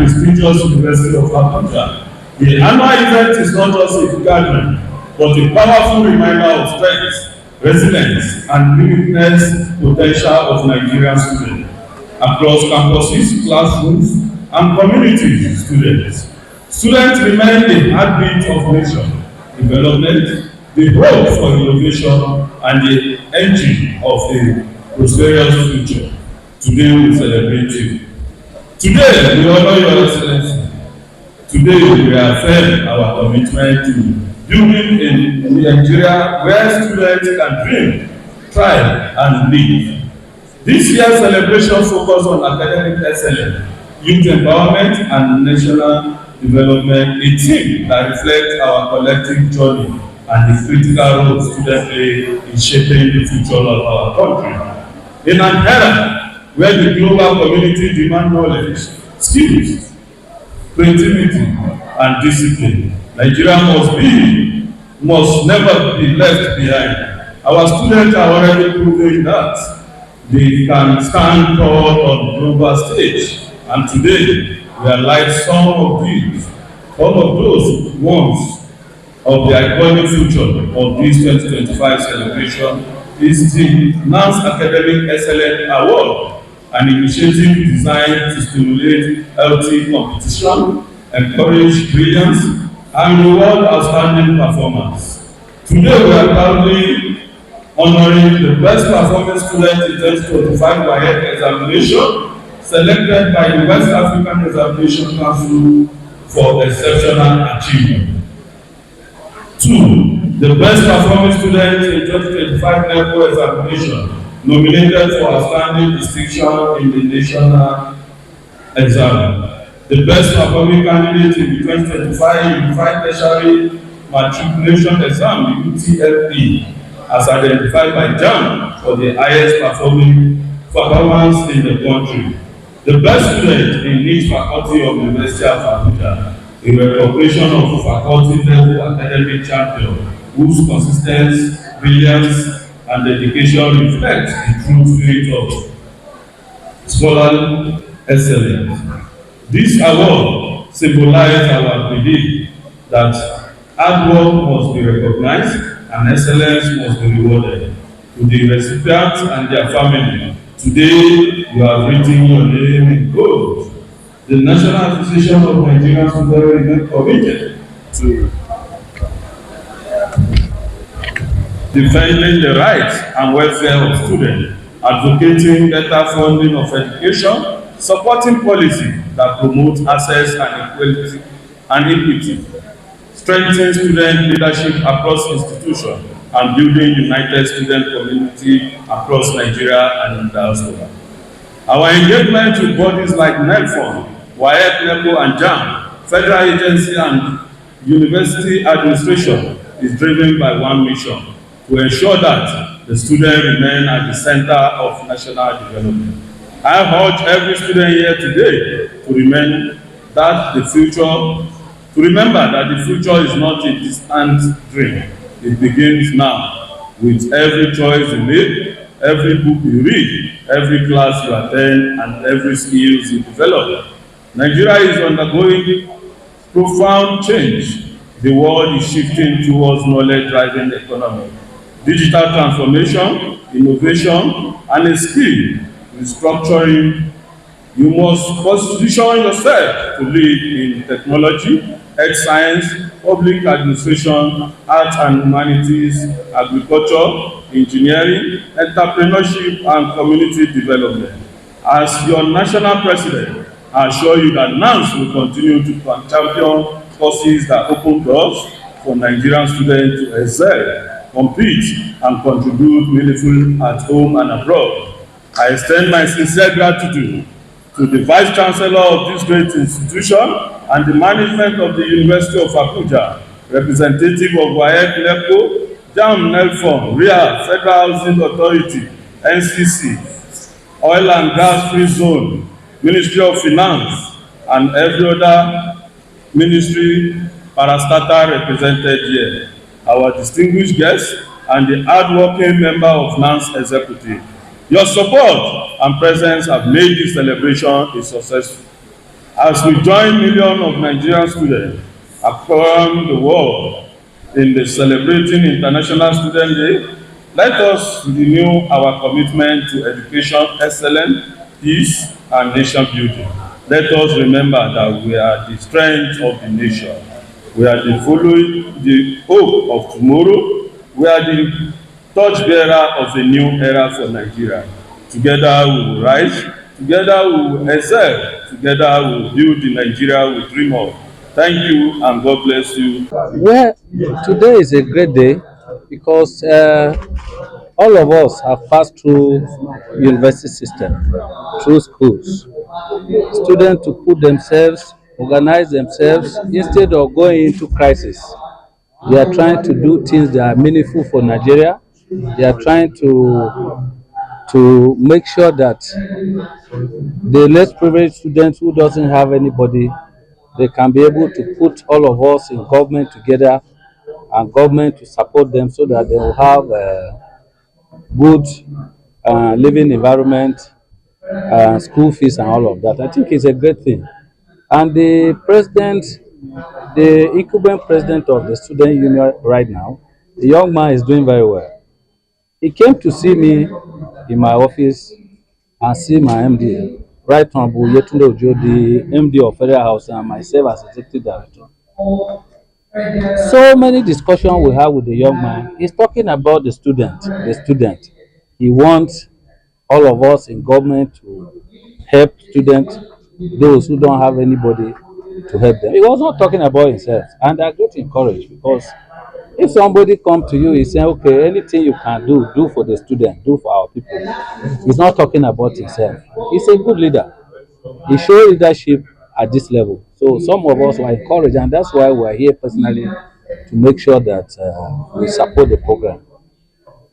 prestigious University of Abuja. The annual event is not just a gathering, but a powerful reminder of strength, resilience, and limitless potential of Nigerian students across campuses, classrooms, and community students. Students remain the heartbeat of nation development, the hope for innovation, and the engine of a prosperous future. Today we celebrate you. Today we honor your excellency. Today we reaffirm our commitment to building a Nigeria where students can dream, thrive, and live. This year's celebration focuses on academic excellence, youth empowerment, and national development, a theme that reflects our collective journey and the critical role students play in shaping the future of our country. In an era where the global community demands knowledge, skills, creativity, and discipline, Nigeria must never be left behind. Our students are already proving that they can stand tall on the global stage, and today we highlight some of those ones of the iconic future of this 2025 celebration is the NANS Academic Excellence Award, an initiative designed to stimulate healthy competition, encourage brilliance, and reward outstanding performance. Today we are proudly honoring the best performing student in 2025 WAEC examination, selected by the West African Examination Council for exceptional achievement. 2. The best performing student in 2025 NECO examination, nominated for outstanding distinction in the national exam. The best performing candidate in the 2025 Unified Tertiary Matriculation Exam, UTME, as identified by JAM for the highest performance in the country. The best student in each faculty of the University of Abuja, a recognition of faculty-level academic champion whose consistency, brilliance, and dedication reflect the true spirit of scholarly excellence. This award symbolizes our belief that hard work must be recognized and excellence must be rewarded. To the recipients and their family, today you have written your name in gold. The National Association of Nigerian Students remains committed to defending the rights and welfare of students, advocating better funding of education, supporting policy that promotes access and equality and equity, strengthening student leadership across institutions, and building united student community across Nigeria and diaspora. Our engagement with bodies like NELFON, WAEC, NECO, and JAM, federal agency and university administration is driven by one mission: to ensure that the students remain at the center of national development. I urge every student here today to remember that the future is not a distant dream. It begins now with every choice you make, every book you read, every class you attend, and every skills you develop. Nigeria is undergoing profound change. The world is shifting towards knowledge-driven economy. Digital transformation, innovation, and a skill restructuring. You must position yourself to lead in technology, health science, public administration, arts and humanities, agriculture, engineering, entrepreneurship, and community development. As your national president, I assure you that NANS will continue to champion courses that open doors for Nigerian students to excel, compete, and contribute meaningfully at home and abroad. I extend my sincere gratitude to the Vice Chancellor of this great institution and the management of the University of Abuja, representative of WAEC, NECO, JAM, NELFON, RIA, Federal Housing Authority, NCC, Oil and Gas Free Zone, Ministry of Finance, and every other ministry parastatal represented here, our distinguished guests, and the hard-working member of NANS Executive. Your support and presence have made this celebration a success. As we join millions of Nigerian students around the world in the celebrating International Student Day, let us renew our commitment to education excellence, peace, and nation building. Let us remember that we are the strength of the nation. We are the hope of tomorrow. We are the torchbearer of a new era for Nigeria. Together we will rise, together we will excel, together we will build the Nigeria we dream of. Thank you and God bless you. Well, today is a great day because all of us have passed through university system, through schools. Students to put themselves, organize themselves instead of going into crisis. They are trying to do things that are meaningful for Nigeria. They are trying to make sure that the less privileged students who doesn't have anybody, they can be able to put all of us in government together and government to support them so that they will have good living environment, school fees and all of that. I think it's a great thing. And the president, the incumbent president of the student union right now, the young man is doing very well. He came to see me in my office and see my MD, Right Honorable Yetunde Ojo, the MD of Federal House, and myself as executive director. So many discussions we have with the young man. He's talking about the student. The student. He wants all of us in government to help students, those who don't have anybody to help them. He was not talking about himself, and I get encouraged because if somebody come to you, he say, "Okay, anything you can do, do for the student, do for our people." He's not talking about himself. He's a good leader. He showed leadership at this level. So some of us were encouraged, and that's why we're here personally to make sure that we support the program.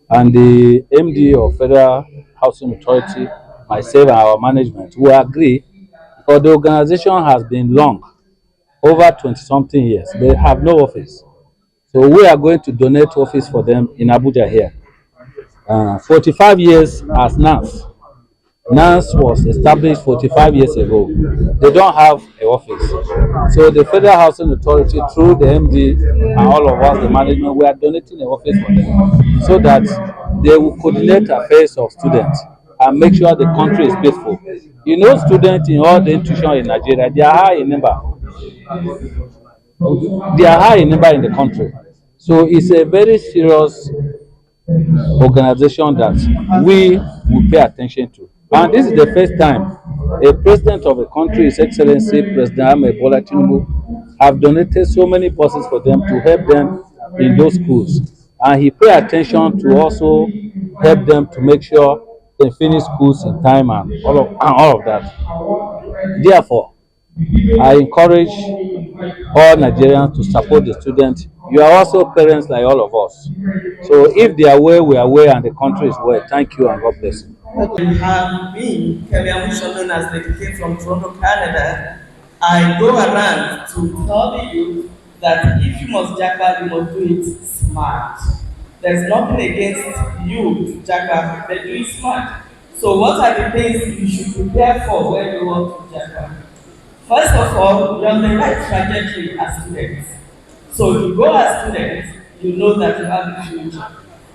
And the MD of Federal Housing Authority, myself and our management, we agree because the organization has been long, over 20 something years. They have no office. So we are going to donate office for them in Abuja here. 45 years as NANS. NANS was established 45 years ago. They don't have an office. So the Federal Housing Authority, through the MD and all of us, the management, we are donating an office for them so that they will coordinate affairs of students and make sure the country is peaceful. You know, students in all the institutions in Nigeria, they are high in number. They are high in number in the country. So it's a very serious organization that we will pay attention to. And this is the first time a president of a country, His Excellency President Ahmed Bola Tinubu, have donated so many buses for them to help them in those schools. And he pay attention to also help them to make sure they finish schools in time and all of that. Therefore, I encourage all Nigerians to support the students. You are also parents like all of us. So if they are well, we are well, and the country is well. Thank you and God bless you. Have me, Kevin known as the came from Toronto, Canada. I go around to tell the youth that if you must japa, you must do it smart. There's nothing against you to japa, but do it smart. So what are the things you should prepare for when you want to japa? First of all, you're on the right trajectory as students. So if you go as students, you know that you have a future.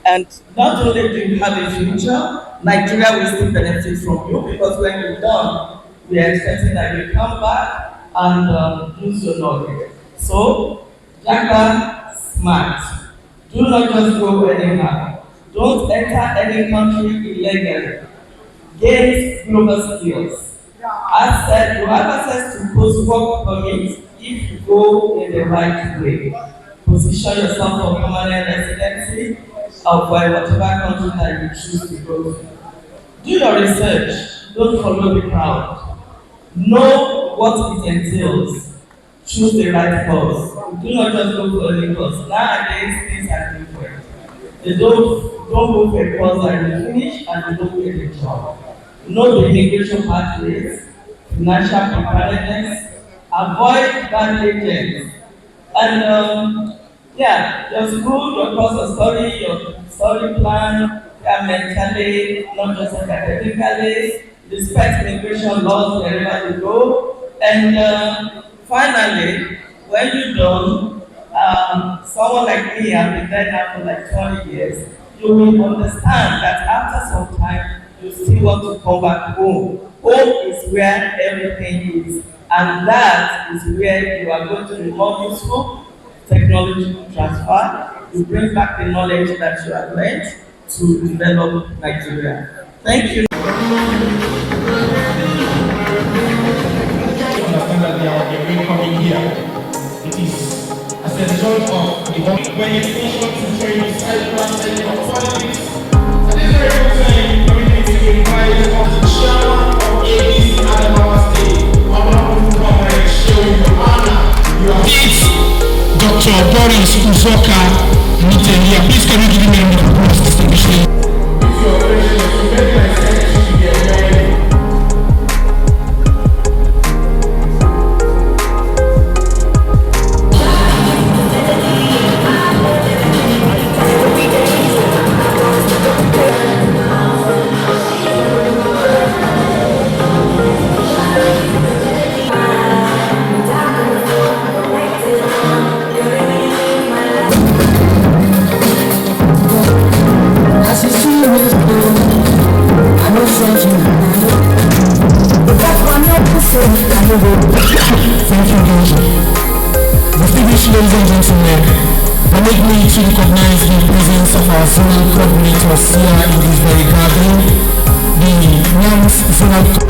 And not only do you have a future, Nigeria will still benefit from you because when you're done, we are expecting that you come back and use your knowledge. So, Japa smart. Do not just go anyhow. Don't enter any country illegally. Gain global skills. As said, you have access to post-work permits if you go in the right way. Position yourself for permanent residency or for whatever country that you choose to go to. Do your research. Don't follow the crowd. Know what it entails. Choose the right course. Do not just go for any course. Nowadays, things are different. They don't go for a course that you finish and you don't get a job. Know the immigration pathways, financial preparedness, avoid bad agents, and your school, your course of study, your study plan, mentally, not just academically, respect immigration laws wherever you go, And finally, when you're done, someone like me, I've been there now for like 20 years, you will understand that after some time, you still want to come back home. Home is where everything is, and that is where you are going to be more useful, technology transfer, you bring back the knowledge that you have learned to develop Nigeria. Thank you. Understand that they are coming here. It is as a result of the when you finish to train side of politics. At this very time, community to invite the chairman of ABC Adamawa State. I'm not going to come and show you honor. You are Dr. Boris Uzoka Mitelia. Please can you give me a round of applause, distinguished lady? It's your pleasure to make my sense to get ready. Thank you, George. Distinguished ladies and gentlemen, permit me to recognize the presence of our zonal coordinators here in this very gathering, the NANS Zonal